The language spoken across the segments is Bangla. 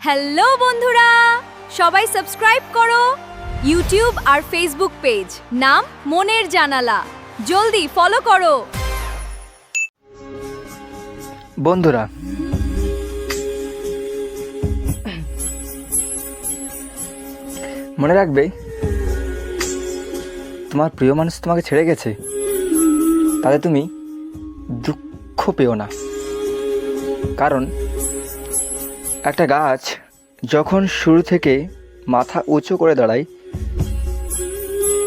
হ্যালো বন্ধুরা, সবাই সাবস্ক্রাইব করো ইউটিউব আর ফেসবুক পেজ, নাম মনের জানালা। জলদি ফলো করো। বন্ধুরা, মনে রাখবে, তোমার প্রিয় মানুষ তোমাকে ছেড়ে গেছে, তাতে তুমি দুঃখ পেও না। কারণ একটা গাছ যখন শুরু থেকে মাথা উঁচু করে দাঁড়ায়,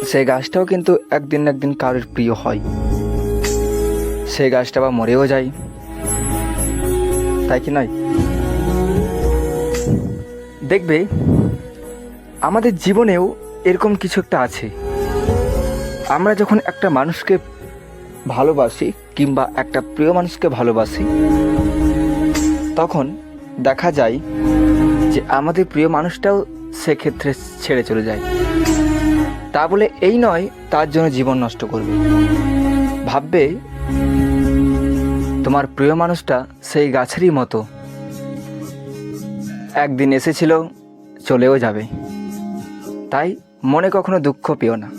সেই গাছটাও কিন্তু একদিন না একদিন কারোর প্রিয় হয়। সেই গাছটা বা মরেও যায়, তাই কি নয়? দেখবে, আমাদের জীবনেও এরকম কিছু একটা আছে। আমরা যখন একটা মানুষকে ভালোবাসি কিংবা একটা প্রিয় মানুষকে ভালোবাসি, তখন দেখা যায় যে আমাদের প্রিয় মানুষটাও সেক্ষেত্রে ছেড়ে চলে যায়। তা বলে এই নয় তার জন্য জীবন নষ্ট করবে। ভাববে তোমার প্রিয় মানুষটা সেই গাছেরই মতো, একদিন এসেছিল, চলেও যাবে। তাই মনে কখনো দুঃখ পেও না।